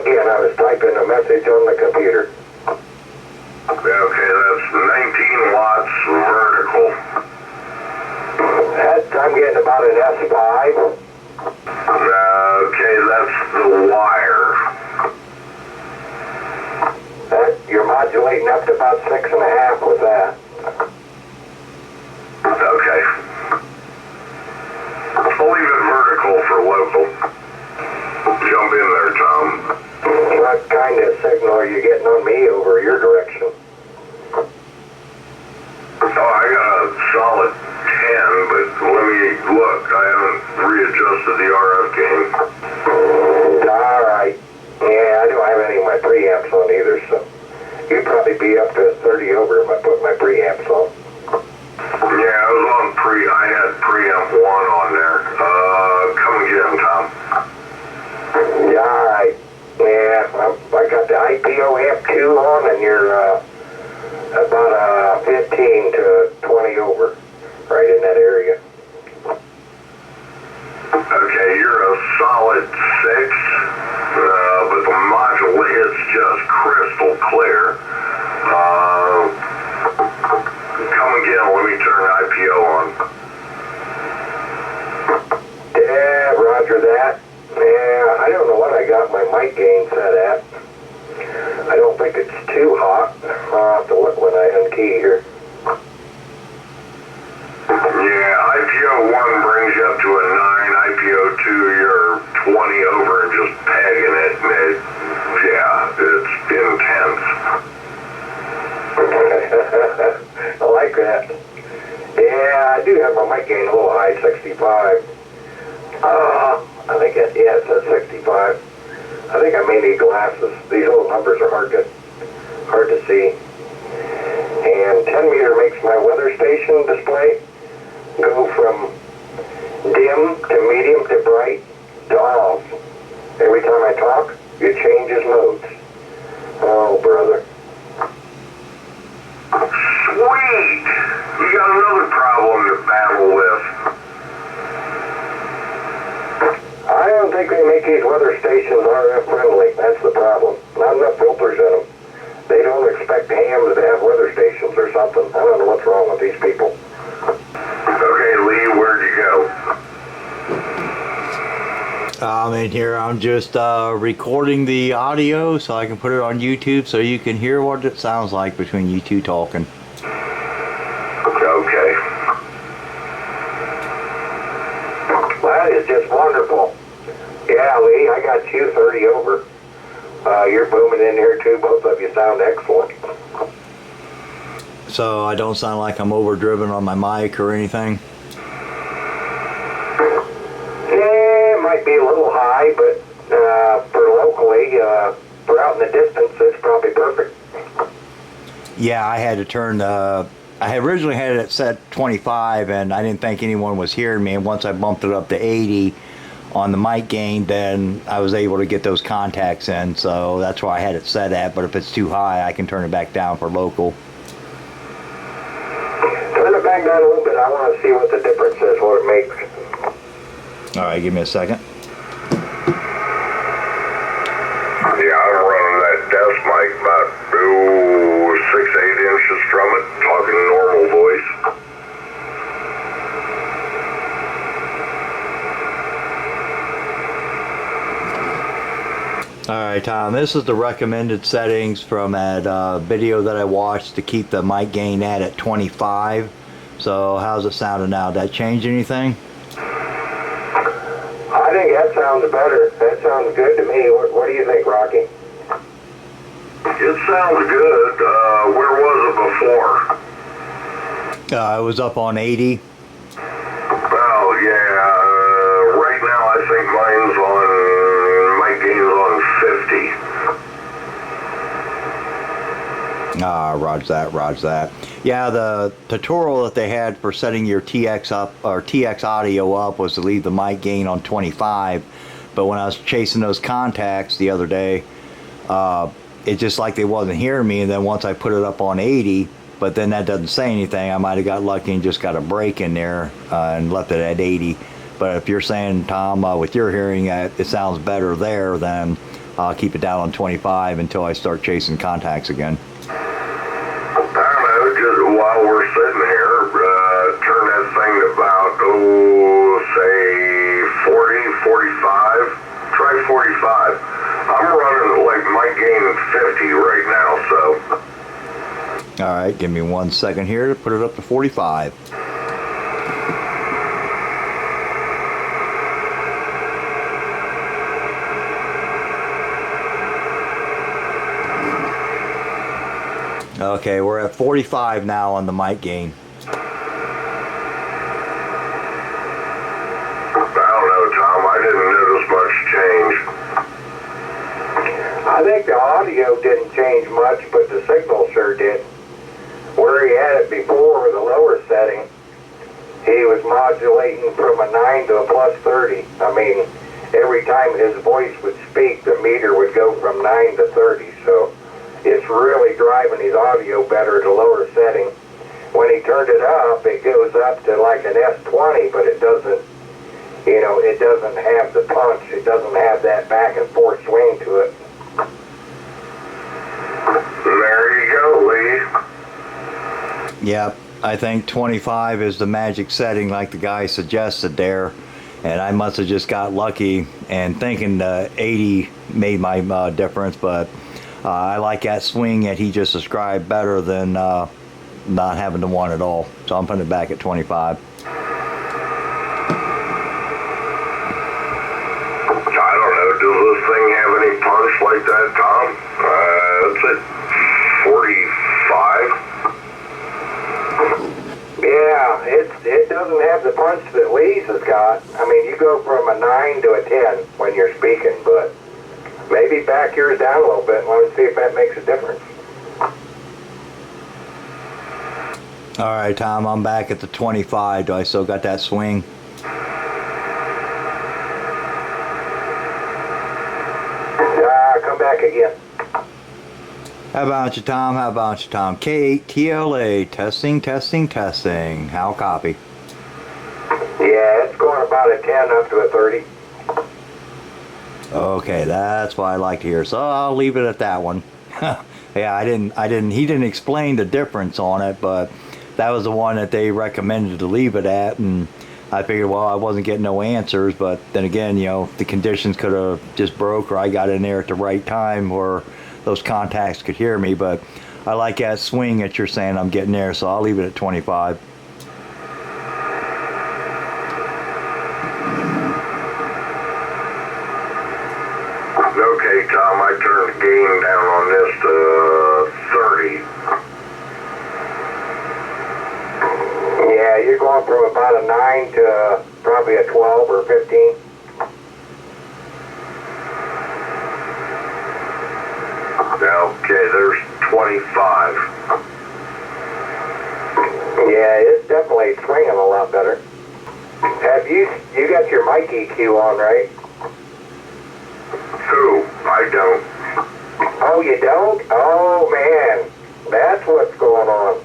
Again, I was typing a message on the computer. Okay, that's 19 watts vertical. I'm getting about an S5. Okay, that's the wire. You're modulating up to about 6.5 with that. Okay. I'll leave it vertical for local. Jump in there, Tom. What kind of signal are you getting on me over your direction? Oh, I got a solid 10, but let me look. I haven't readjusted the RF gain. Alright. Yeah, I don't have any of my preamps on either, so you'd probably be up to 30 over if I put my preamps on. Yeah, I was on I had preamp 1 on there. Come again, Tom. Yeah, alright. Yeah, I got the IPO amp 2 on, and you're about 15 to 20 over, right in that area. Okay, you're a solid 6, but the module is just crystal clear. Come again, let me turn IPO on. Yeah, roger that. Yeah, I don't know what I got my mic gain set at. I don't think it's too hot. I'll have to look when I unkey here. Yeah, IPO 1 brings you up to a 9. IPO 2, you're 20 over and just pegging it. And yeah, it's intense. I like that. Yeah, I do have my mic gain a little high, 65. I think it says 65. I think I may need glasses. These little numbers are hard to see. And 10 meter makes my weather station display go from dim to medium to bright to off. Every time I talk, it changes modes. Oh, brother. Sweet! You got another problem to battle with. I don't think they make these weather stations RF friendly. That's the problem. Not enough filters in them. They don't expect hams to have weather stations or something. I don't know what's wrong with these people. Okay, Lee, where'd you go? I'm in here. I'm just recording the audio so I can put it on YouTube so you can hear what it sounds like between you two talking. Okay. That is just wonderful. Yeah, Lee, I got you 30 over. You're booming in here too. Both of you sound excellent. So I don't sound like I'm overdriven on my mic or anything? Yeah, it might be a little high, but for locally, for out in the distance, it's probably perfect. Yeah, I had to turn I had originally had it set 25 and I didn't think anyone was hearing me, and once I bumped it up to 80 on the mic gain, then I was able to get those contacts in, so that's why I had it set at. But if it's too high, I can turn it back down for local. Turn it back down a little bit. I want to see what the difference is, what it makes. Alright, give me a second. Yeah, I'm running that desk mic about 6-8 inches from it, talking normal voice. Alright, Tom, this is the recommended settings from that video that I watched to keep the mic gain at 25. So how's it sounding now? Did that change anything? I think that sounds better. That sounds good to me. What do you think, Rocky? It sounds good. Where was it before? It was up on 80. Well, yeah. Right now, I think my gain's on 50. Roger that. Yeah, the tutorial that they had for setting your TX up or TX audio up was to leave the mic gain on 25. But when I was chasing those contacts the other day, it's just like they wasn't hearing me. And then once I put it up on 80, but then that doesn't say anything. I might have got lucky and just got a break in there and left it at 80. But if you're saying, Tom, with your hearing, it sounds better there, then I'll keep it down on 25 until I start chasing contacts again. I don't know, just while we're sitting here, turn that thing to about, say 40, 45. Try 45. I'm running like my gain 50 right now, so. All right, give me 1 second here to put it up to 45. Okay, we're at 45 now on the mic gain. I don't know, Tom. I didn't notice much change. I think the audio didn't change much, but the signal sure did. Where he had it before, the lower setting, he was modulating from a 9 to a plus 30. I mean, every time his voice would speak, the meter would go from 9 to 30. So it's really driving his audio better at a lower setting. When he turned it up, it goes up to like an S20, but it doesn't, you know, it doesn't have the punch. It doesn't have that back and forth swing to it. There you go, Lee. Yep, I think 25 is the magic setting like the guy suggested there. And I must have just got lucky and thinking 80 made my difference, but I like that swing that he just described better than not having the one at all. So I'm putting it back at 25. I don't know, does this thing have any punch like that, Tom? It's at 45. Yeah, it doesn't have the punch that Lee's has got. I mean, you go from a 9 to a 10 when you're speaking, but maybe back yours down a little bit and let us see if that makes a difference. All right, Tom, I'm back at the 25. Do I still got that swing? Come back again. How about you, Tom? How about you, Tom? K8TLA, testing, testing, testing. How copy? Yeah, it's going about a 10 up to a 30. Okay, that's what I like to hear. So I'll leave it at that one. Yeah, he didn't explain the difference on it, but that was the one that they recommended to leave it at, and I figured, well, I wasn't getting no answers, but then again, you know, the conditions could have just broke, or I got in there at the right time where those contacts could hear me, but I like that swing that you're saying I'm getting there, so I'll leave it at 25. Okay, Tom, I turned the gain down on this to 30. Yeah, you're going from about a 9 to probably a 12 or 15. Okay, there's 25. Yeah, it's definitely swinging a lot better. Have you got your mic EQ on, right? Who? I don't. Oh, you don't? Oh, man. That's what's going on.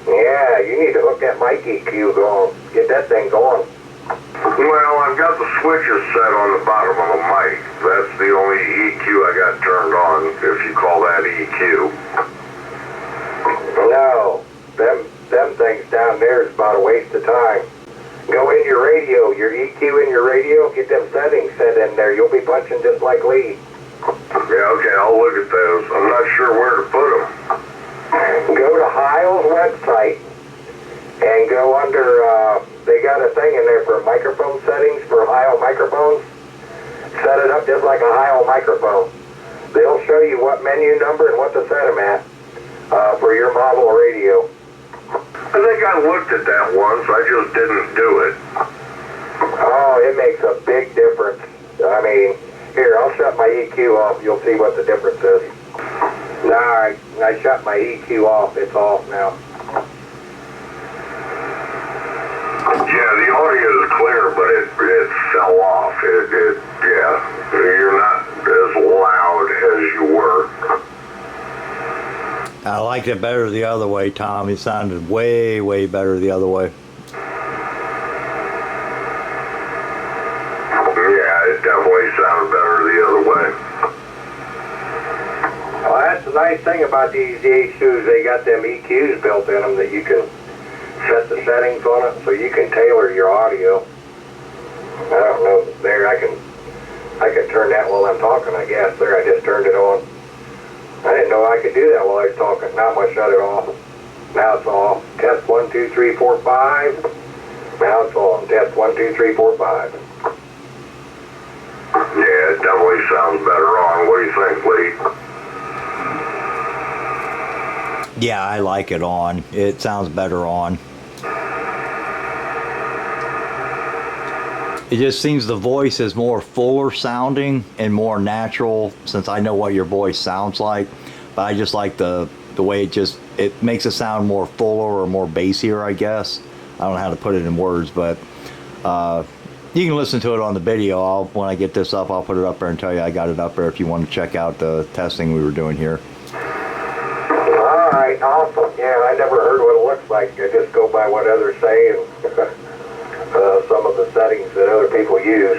Yeah, you need to hook that mic EQ going. Get that thing going. Well, I've got the switches set on the bottom of the mic. That's the only EQ I got turned on, if you call that EQ. No, them things down there is about a waste of time. Go in your radio, your EQ in your radio, get them settings set in there. You'll be punching just like Lee. Yeah, okay, I'll look at those. I'm not sure where to put them. Go to Heil's website and go under, they got a thing in there for microphone settings for Heil microphones. Set it up just like a Heil microphone. They'll show you what menu number and what to set them at for your model radio. I think I looked at that once. I just didn't do it. Oh, it makes a big difference. I mean, here, I'll shut my EQ off. You'll see what the difference is. Alright, I shut my EQ off. It's off now. Yeah, the audio is clear, but it fell off. Yeah, you're not as loud as you were. I liked it better the other way, Tom. It sounded way, way better the other way. Yeah, it definitely sounded better the other way. that's the nice thing about these YAESUs. They got them EQs built in them that you can set the settings on it, so you can tailor your audio. I don't know. There, I can turn that while I'm talking. I guess there, I just turned it on. I didn't know I could do that while I was talking. Now I'm gonna shut it off. Now it's off. Test 1, 2, 3, 4, 5. Now it's on. Test 1, 2, 3, 4, 5. Yeah, it definitely sounds better on. What do you think, Lee? Yeah, I like it on. It sounds better on. It just seems the voice is more fuller sounding and more natural, since I know what your voice sounds like. But I just like the way it makes it sound more fuller or more bassier, I guess. I don't know how to put it in words, but you can listen to it on the video. When I get this up, I'll put it up there and tell you I got it up there if you want to check out the testing we were doing here. All right, awesome. Yeah, I never heard what it looks like. I just go by what others say and some of the settings that other people use.